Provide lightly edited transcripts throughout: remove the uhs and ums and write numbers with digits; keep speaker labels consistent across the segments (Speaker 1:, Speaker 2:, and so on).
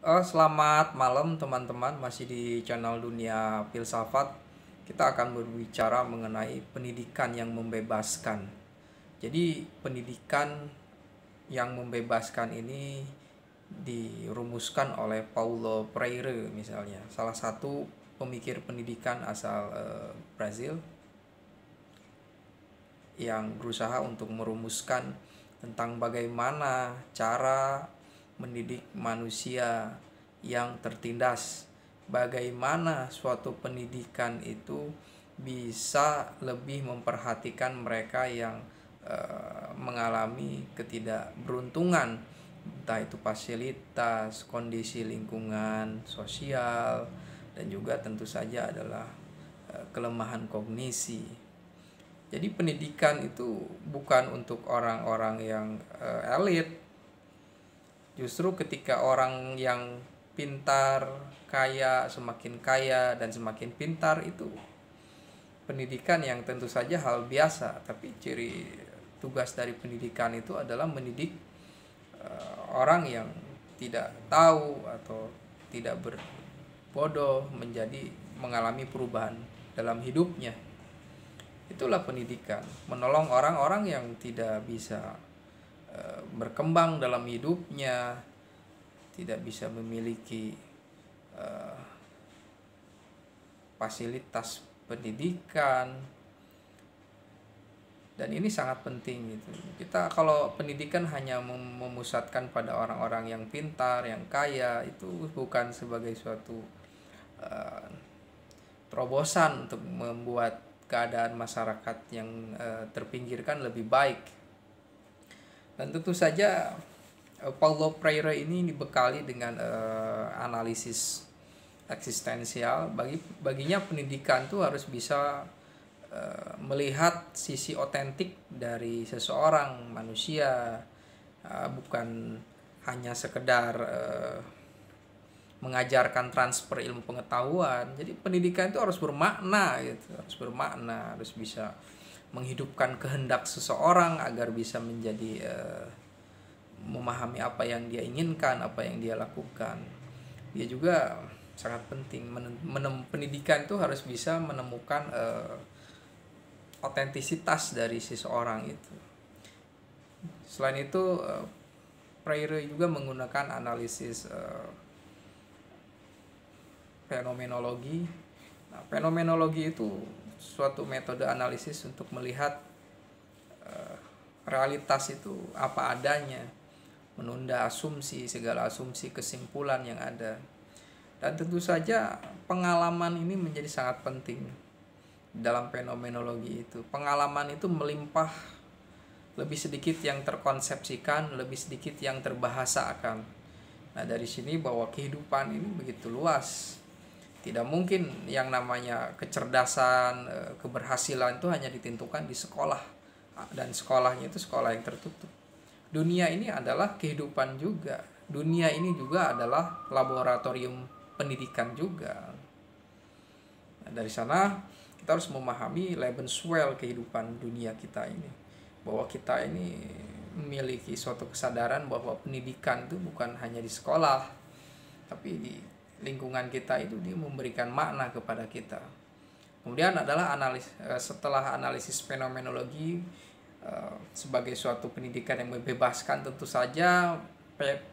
Speaker 1: Selamat malam teman-teman, masih di channel Dunia Filsafat. Kita akan berbicara mengenai pendidikan yang membebaskan. Jadi pendidikan yang membebaskan ini dirumuskan oleh Paulo Freire misalnya, salah satu pemikir pendidikan asal Brazil yang berusaha untuk merumuskan tentang bagaimana cara mendidik manusia yang tertindas, bagaimana suatu pendidikan itu bisa lebih memperhatikan mereka yang mengalami ketidakberuntungan, entah itu fasilitas, kondisi lingkungan sosial, dan juga tentu saja adalah kelemahan kognisi. Jadi pendidikan itu bukan untuk orang-orang yang elit. Justru ketika orang yang pintar, kaya, semakin kaya dan semakin pintar, itu pendidikan yang tentu saja hal biasa. Tapi ciri tugas dari pendidikan itu adalah mendidik orang yang tidak tahu atau tidak berbodoh menjadi mengalami perubahan dalam hidupnya. Itulah pendidikan, menolong orang-orang yang tidak bisa berkembang dalam hidupnya, tidak bisa memiliki fasilitas pendidikan. Dan ini sangat penting gitu. Kita kalau pendidikan hanya memusatkan pada orang-orang yang pintar, yang kaya, itu bukan sebagai suatu terobosan untuk membuat keadaan masyarakat yang terpinggirkan lebih baik. Dan tentu saja Paulo Freire ini dibekali dengan analisis eksistensial. Baginya pendidikan itu harus bisa melihat sisi otentik dari seseorang manusia, bukan hanya sekedar mengajarkan transfer ilmu pengetahuan. Jadi pendidikan itu harus bermakna gitu, harus bisa menghidupkan kehendak seseorang agar bisa menjadi memahami apa yang dia inginkan, apa yang dia lakukan. Dia juga sangat penting, pendidikan itu harus bisa menemukan otentisitas dari seseorang itu. Selain itu Freire juga menggunakan analisis fenomenologi. Nah, fenomenologi itu suatu metode analisis untuk melihat realitas itu apa adanya, menunda asumsi, segala asumsi kesimpulan yang ada. Dan tentu saja pengalaman ini menjadi sangat penting dalam fenomenologi itu. Pengalaman itu melimpah, lebih sedikit yang terkonsepsikan, lebih sedikit yang terbahasakan. Nah, dari sini bahwa kehidupan ini begitu luas. Tidak mungkin yang namanya kecerdasan, keberhasilan itu hanya ditentukan di sekolah, dan sekolahnya itu sekolah yang tertutup. Dunia ini adalah kehidupan juga. Dunia ini juga adalah laboratorium pendidikan juga. Nah, dari sana kita harus memahami Lebenswelt kehidupan dunia kita ini, bahwa kita ini memiliki suatu kesadaran bahwa pendidikan itu bukan hanya di sekolah, tapi di lingkungan kita itu dia memberikan makna kepada kita. Kemudian adalah setelah analisis fenomenologi sebagai suatu pendidikan yang membebaskan, tentu saja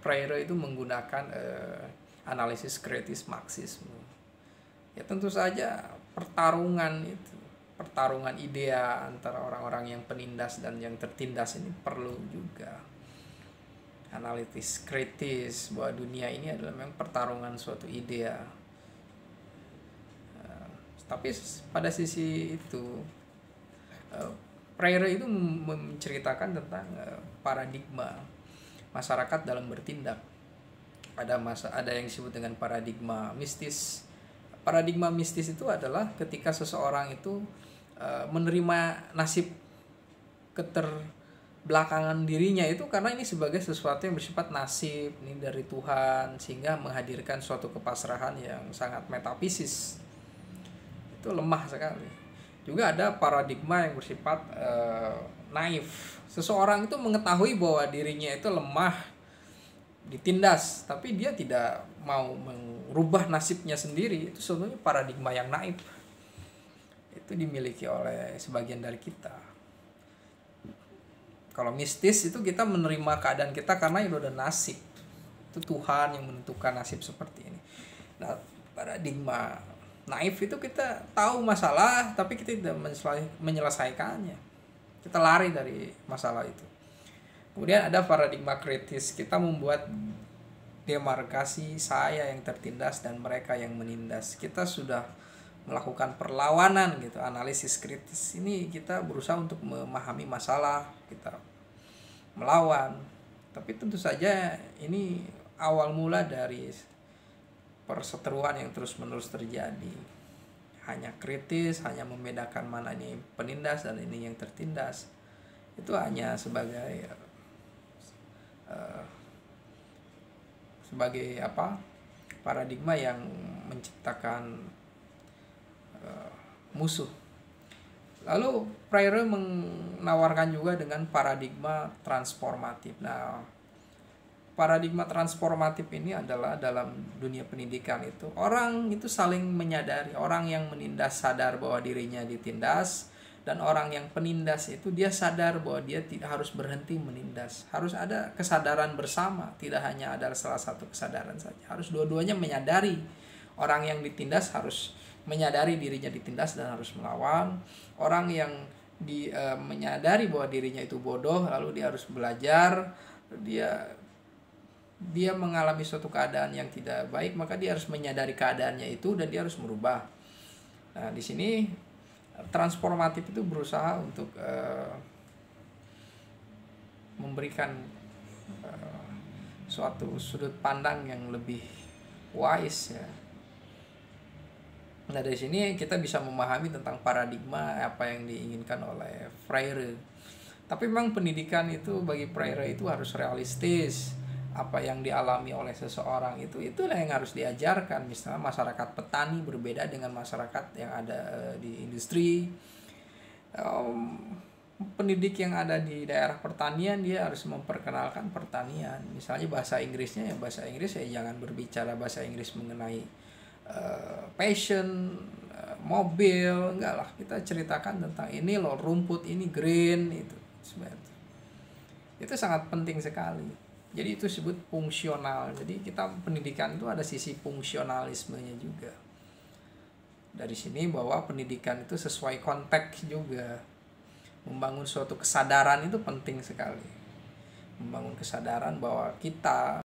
Speaker 1: Freire itu menggunakan analisis kritis Marxisme. Ya tentu saja pertarungan idea antara orang-orang yang penindas dan yang tertindas ini perlu juga analitis kritis, bahwa dunia ini adalah memang pertarungan suatu idea. Tapi pada sisi itu Freire itu menceritakan tentang paradigma masyarakat dalam bertindak. Ada yang disebut dengan paradigma mistis. Paradigma mistis itu adalah ketika seseorang itu menerima nasib belakangan dirinya itu karena ini sebagai sesuatu yang bersifat nasib, ini dari Tuhan, sehingga menghadirkan suatu kepasrahan yang sangat metafisis. Itu lemah sekali. Juga ada paradigma yang bersifat naif. Seseorang itu mengetahui bahwa dirinya itu lemah ditindas, tapi dia tidak mau merubah nasibnya sendiri. Itu sebetulnya paradigma yang naif. Itu dimiliki oleh sebagian dari kita. Kalau mistis itu kita menerima keadaan kita karena itu udah nasib. Itu Tuhan yang menentukan nasib seperti ini. Nah, paradigma naif itu kita tahu masalah tapi kita tidak menyelesaikannya. Kita lari dari masalah itu. Kemudian ada paradigma kritis. Kita membuat demarkasi saya yang tertindas dan mereka yang menindas. Kita sudah melakukan perlawanan gitu, analisis kritis. Ini kita berusaha untuk memahami masalah, kita melawan. Tapi tentu saja ini awal mula dari perseteruan yang terus-menerus terjadi. Hanya kritis, hanya membedakan mana ini penindas dan ini yang tertindas. Itu hanya sebagai paradigma yang menciptakan musuh. Lalu Freire menawarkan juga dengan paradigma transformatif. Nah, paradigma transformatif ini adalah dalam dunia pendidikan itu orang itu saling menyadari. Orang yang menindas sadar bahwa dirinya ditindas, dan orang yang penindas itu dia sadar bahwa dia tidak harus berhenti menindas. Harus ada kesadaran bersama, tidak hanya ada salah satu kesadaran saja. Harus dua-duanya menyadari. Orang yang ditindas harus menyadari dirinya ditindas dan harus melawan. Orang yang menyadari bahwa dirinya itu bodoh, lalu dia harus belajar. Dia mengalami suatu keadaan yang tidak baik, maka dia harus menyadari keadaannya itu dan dia harus merubah. Nah, di sini transformatif itu berusaha untuk memberikan suatu sudut pandang yang lebih wise ya. Nah, dari sini kita bisa memahami tentang paradigma apa yang diinginkan oleh Freire. Tapi memang pendidikan itu bagi Freire itu harus realistis. Apa yang dialami oleh seseorang itulah yang harus diajarkan. Misalnya masyarakat petani berbeda dengan masyarakat yang ada di industri. Pendidik yang ada di daerah pertanian dia harus memperkenalkan pertanian. Misalnya bahasa Inggrisnya jangan berbicara bahasa Inggris mengenai passion, mobil, enggak lah, kita ceritakan tentang ini loh, rumput ini green, itu sangat penting sekali. Jadi itu disebut fungsional. Jadi kita pendidikan itu ada sisi fungsionalismenya juga. Dari sini bahwa pendidikan itu sesuai konteks juga. Membangun suatu kesadaran itu penting sekali. Membangun kesadaran bahwa kita